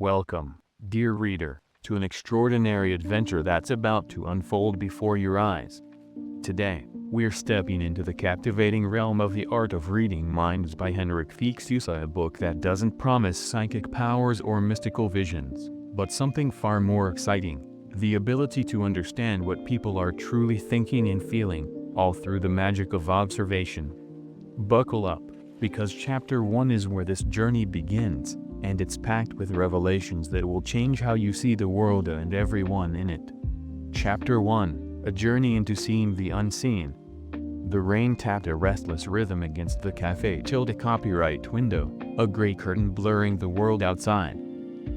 Welcome, dear reader, to an extraordinary adventure that's about to unfold before your eyes. Today, we're stepping into the captivating realm of The Art of Reading Minds by Henrik Fixius, a book that doesn't promise psychic powers or mystical visions, but something far more exciting: the ability to understand what people are truly thinking and feeling, all through the magic of observation. Buckle up, because Chapter 1 is where this journey begins, and it's packed with revelations that will change how you see the world and everyone in it. Chapter 1, A Journey into Seeing the Unseen. The rain tapped a restless rhythm against the cafe copyright window, a gray curtain blurring the world outside.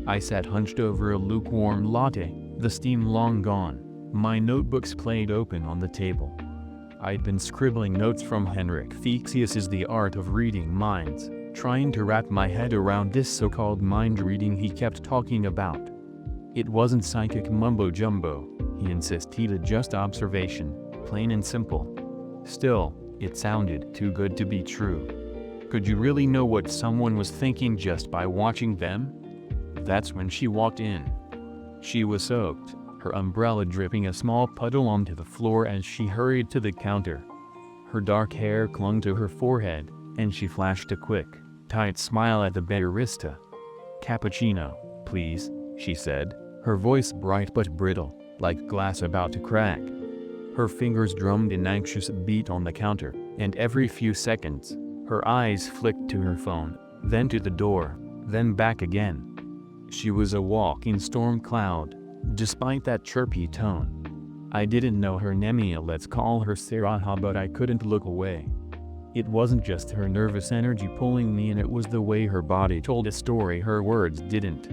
I sat hunched over a lukewarm latte, the steam long gone, my notebooks played open on the table. I'd been scribbling notes from Henrik Fixius's The Art of Reading Minds, trying to wrap my head around this so-called mind reading he kept talking about. It wasn't psychic mumbo-jumbo, he insisted, just observation, plain and simple. Still, it sounded too good to be true. Could you really know what someone was thinking just by watching them? That's when she walked in. She was soaked, her umbrella dripping a small puddle onto the floor as she hurried to the counter. Her dark hair clung to her forehead, and she flashed a quick, tight smile at the barista. "Cappuccino, please," she said, her voice bright but brittle, like glass about to crack. Her fingers drummed an anxious beat on the counter, and every few seconds, her eyes flicked to her phone, then to the door, then back again. She was a walking storm cloud, despite that chirpy tone. I didn't know her name, let's call her Sarah, but I couldn't look away. It wasn't just her nervous energy pulling me in, it was the way her body told a story her words didn't.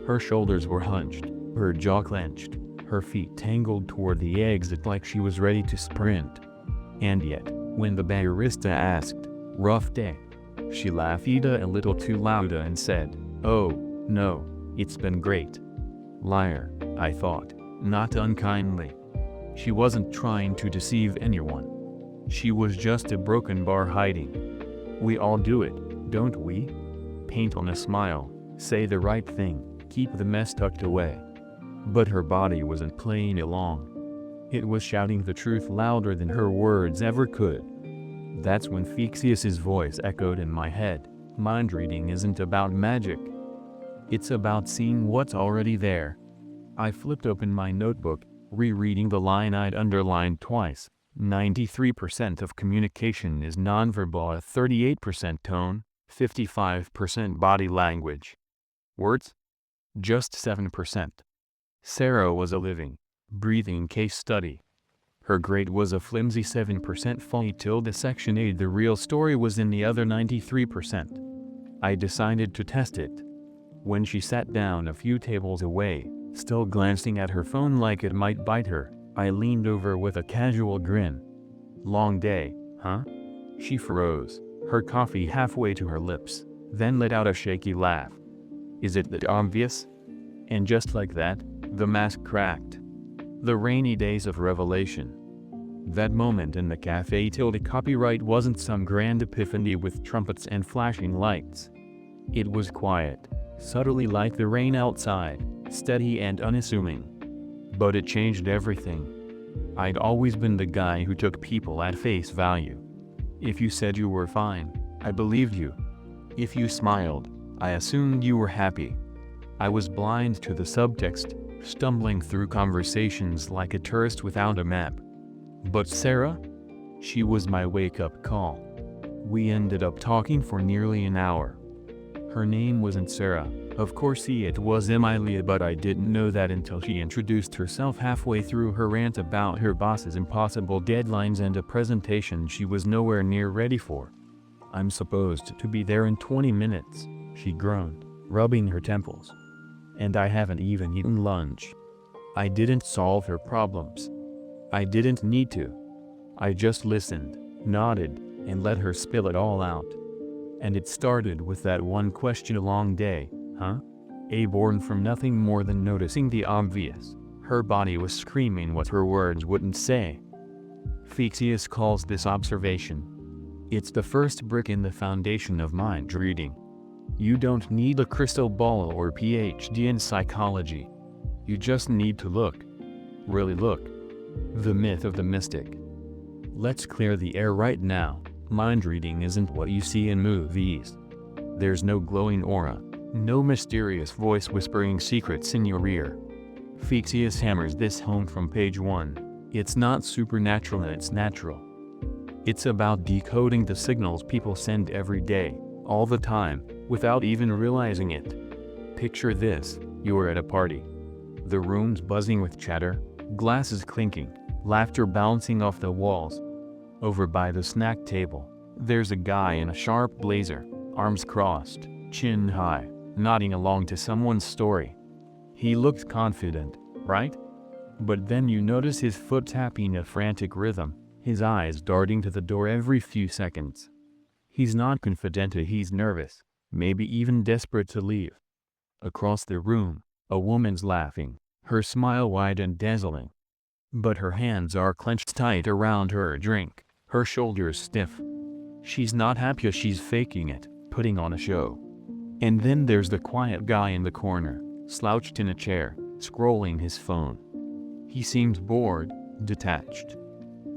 Her shoulders were hunched, her jaw clenched, her feet tangled toward the exit like she was ready to sprint. And yet, when the barista asked, "Rough day?" she laughed a little too loud and said, "Oh, no, it's been great." Liar, I thought, not unkindly. She wasn't trying to deceive anyone. She was just a broken bar hiding. We all do it, don't we? Paint on a smile, say the right thing, keep the mess tucked away. But her body wasn't playing along. It was shouting the truth louder than her words ever could. That's when Fixius's voice echoed in my head. Mind reading isn't about magic. It's about seeing what's already there. I flipped open my notebook, rereading the line I'd underlined twice. 93% of communication is nonverbal, 38% tone, 55% body language. Words? Just 7%. Sarah was a living, breathing case study. Her grade was a flimsy 7% funny tilde section A. The real story was in the other 93%. I decided to test it. When she sat down a few tables away, still glancing at her phone like it might bite her, I leaned over with a casual grin. "Long day, huh?" She froze, her coffee halfway to her lips, then let out a shaky laugh. "Is it that obvious?" And just like that, the mask cracked. The rainy days of revelation. That moment in the cafe copyright wasn't some grand epiphany with trumpets and flashing lights. It was quiet, subtly like the rain outside, steady and unassuming. But it changed everything. I'd always been the guy who took people at face value. If you said you were fine, I believed you. If you smiled, I assumed you were happy. I was blind to the subtext, stumbling through conversations like a tourist without a map. But Sarah? She was my wake-up call. We ended up talking for nearly an hour. Her name wasn't Sarah, of course it was Emilia, but I didn't know that until she introduced herself halfway through her rant about her boss's impossible deadlines and a presentation she was nowhere near ready for. "I'm supposed to be there in 20 minutes, she groaned, rubbing her temples. "And I haven't even eaten lunch." I didn't solve her problems. I didn't need to. I just listened, nodded, and let her spill it all out. And it started with that one question: "A long day, huh?" Born from nothing more than noticing the obvious. Her body was screaming what her words wouldn't say. Fixius calls this observation. It's the first brick in the foundation of mind reading. You don't need a crystal ball or PhD in psychology. You just need to look. Really look. The myth of the mystic. Let's clear the air right now. Mind reading isn't what you see in movies. There's no glowing aura, no mysterious voice whispering secrets in your ear. Fixius hammers this home from page 1. It's not supernatural, it's natural. It's about decoding the signals people send every day, all the time, without even realizing it. Picture this: you're at a party. The room's buzzing with chatter, glasses clinking, laughter bouncing off the walls. Over by the snack table, there's a guy in a sharp blazer, arms crossed, chin high, nodding along to someone's story. He looks confident, right? But then you notice his foot tapping a frantic rhythm, his eyes darting to the door every few seconds. He's not confident, he's nervous, maybe even desperate to leave. Across the room, a woman's laughing, her smile wide and dazzling. But her hands are clenched tight around her drink, her shoulders stiff. She's not happy, she's faking it, putting on a show. And then there's the quiet guy in the corner, slouched in a chair, scrolling his phone. He seems bored, detached.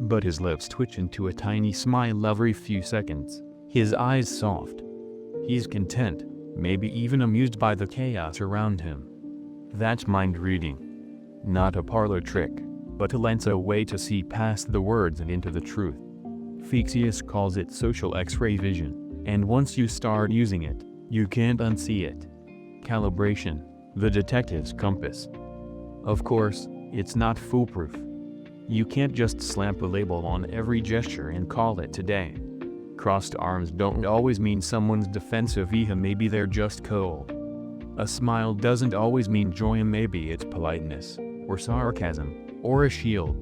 But his lips twitch into a tiny smile every few seconds, his eyes soft. He's content, maybe even amused by the chaos around him. That's mind reading. Not a parlor trick, but a lens, a way to see past the words and into the truth. Fixius calls it social X-ray vision, and once you start using it, you can't unsee it. Calibration, the detective's compass. Of course, it's not foolproof. You can't just slap a label on every gesture and call it today. Crossed arms don't always mean someone's defensive, maybe they're just cold. A smile doesn't always mean joy, maybe it's politeness, or sarcasm, or a shield.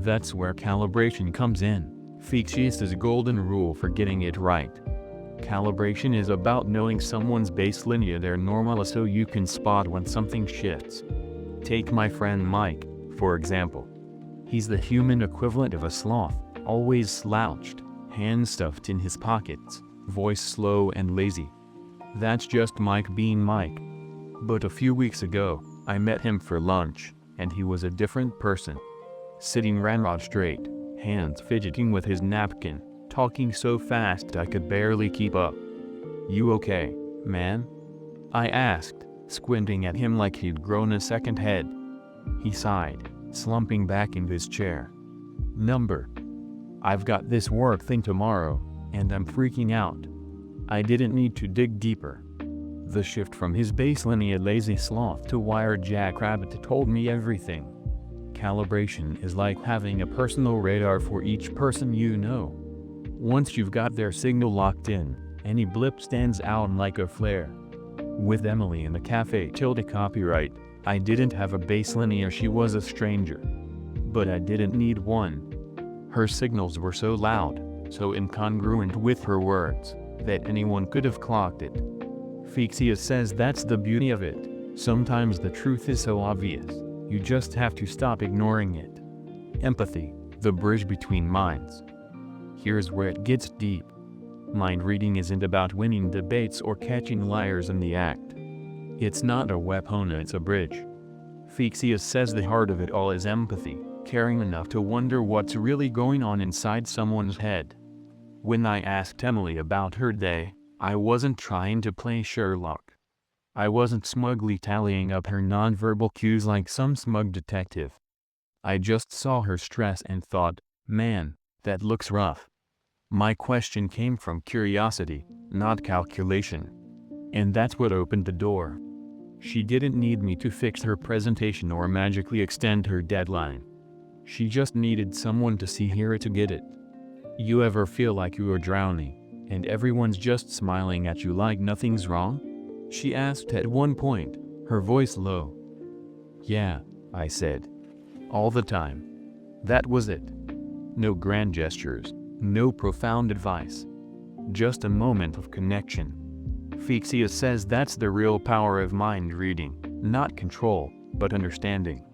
That's where calibration comes in, Fixius' golden rule for getting it right. Calibration is about knowing someone's baseline, their normal, so you can spot when something shifts. Take my friend Mike, for example. He's the human equivalent of a sloth, always slouched, hands stuffed in his pockets, voice slow and lazy. That's just Mike being Mike. But a few weeks ago, I met him for lunch, and he was a different person. Sitting ramrod straight, hands fidgeting with his napkin, talking so fast I could barely keep up. "You okay, man?" I asked, squinting at him like he'd grown a second head. He sighed, slumping back in his chair. "I've got this work thing tomorrow, and I'm freaking out." I didn't need to dig deeper. The shift from his baseline lazy sloth to wired jackrabbit told me everything. Calibration is like having a personal radar for each person you know. Once you've got their signal locked in, any blip stands out like a flare. With Emily in the cafe copyright, I didn't have a baseline, she was a stranger. But I didn't need one. Her signals were so loud, so incongruent with her words, that anyone could have clocked it. Fixius says that's the beauty of it. Sometimes the truth is so obvious, you just have to stop ignoring it. Empathy, the bridge between minds. Here's where it gets deep. Mind reading isn't about winning debates or catching liars in the act. It's not a weapon, it's a bridge. Fixius says the heart of it all is empathy, caring enough to wonder what's really going on inside someone's head. When I asked Emily about her day, I wasn't trying to play Sherlock. I wasn't smugly tallying up her nonverbal cues like some smug detective. I just saw her stress and thought, man, that looks rough. My question came from curiosity, not calculation. And that's what opened the door. She didn't need me to fix her presentation or magically extend her deadline. She just needed someone to see her to get it. You ever feel like you are drowning, and everyone's just smiling at you like nothing's wrong? She asked at one point, her voice low. Yeah, I said. All the time. That was it. No grand gestures, no profound advice. Just a moment of connection. Fixius says that's the real power of mind reading, not control, but understanding.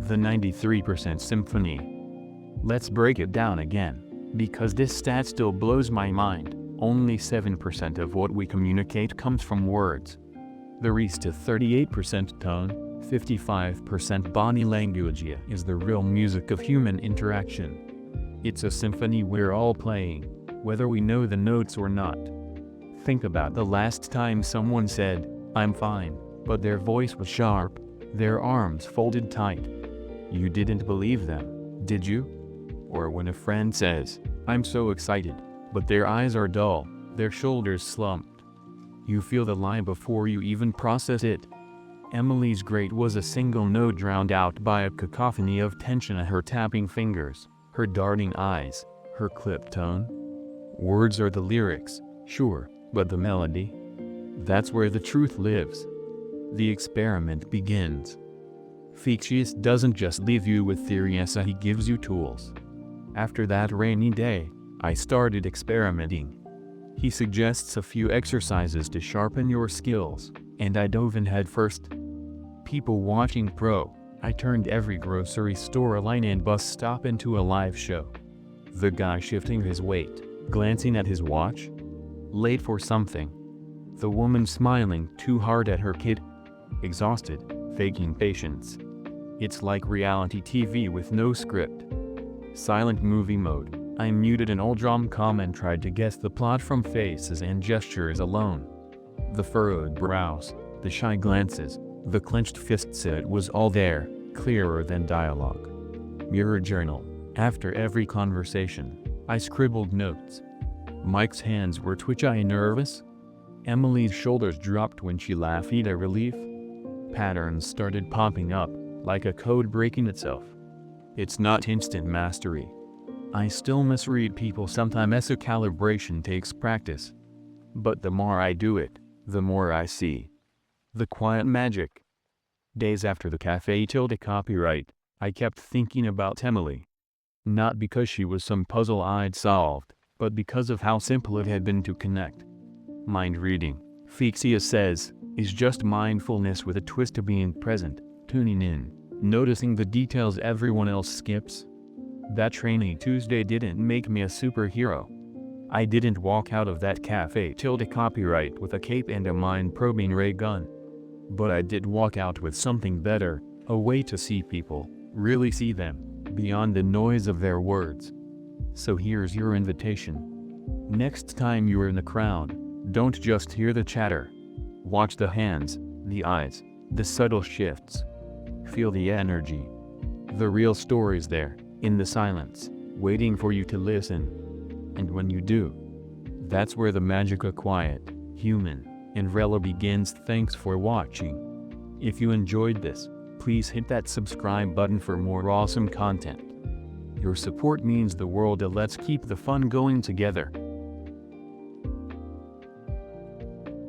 The 93% symphony. Let's break it down again, because this stat still blows my mind. Only 7% of what we communicate comes from words. The rest of 38% tone, 55% body language is the real music of human interaction. It's a symphony we're all playing, whether we know the notes or not. Think about the last time someone said, "I'm fine," but their voice was sharp, their arms folded tight. You didn't believe them, did you? Or when a friend says, "I'm so excited," but their eyes are dull, their shoulders slumped. You feel the lie before you even process it. Emily's great was a single note drowned out by a cacophony of tension at her tapping fingers, her darting eyes, her clipped tone. Words are the lyrics, sure, but the melody? That's where the truth lives. The experiment begins. Fixius doesn't just leave you with theories, he gives you tools. After that rainy day, I started experimenting. He suggests a few exercises to sharpen your skills, and I dove in head first. People watching Pro, I turned every grocery store line and bus stop into a live show. The guy shifting his weight, glancing at his watch, late for something. The woman smiling too hard at her kid, exhausted, faking patience. It's like reality TV with no script. Silent movie mode. I muted an old rom-com and tried to guess the plot from faces and gestures alone. The furrowed brows, the shy glances, the clenched fists, it was all there, clearer than dialogue. Mirror journal. After every conversation, I scribbled notes. Mike's hands were twitchy and nervous. Emily's shoulders dropped when she laughed a relief. Patterns started popping up, like a code breaking itself. It's not instant mastery. I still misread people sometimes, a calibration takes practice. But the more I do it, the more I see. The quiet magic. Days after the cafe tilde copyright, I kept thinking about Emily. Not because she was some puzzle I'd solved, but because of how simple it had been to connect. Mind reading, Fixius says, is just mindfulness with a twist of being present, tuning in, noticing the details everyone else skips. That Rainy Tuesday didn't make me a superhero. I didn't walk out of that cafe tilde copyright with a cape and a mind-probing ray gun. But I did walk out with something better, a way to see people, really see them, beyond the noise of their words. So here's your invitation. Next time you're in the crowd, don't just hear the chatter. Watch the hands, the eyes, the subtle shifts. Feel the energy. The real story's there, in the silence, waiting for you to listen. And when you do, that's where the magic of quiet, human, and real begins. Thanks for watching. If you enjoyed this, please hit that subscribe button for more awesome content. Your support means the world. Let's keep the fun going together.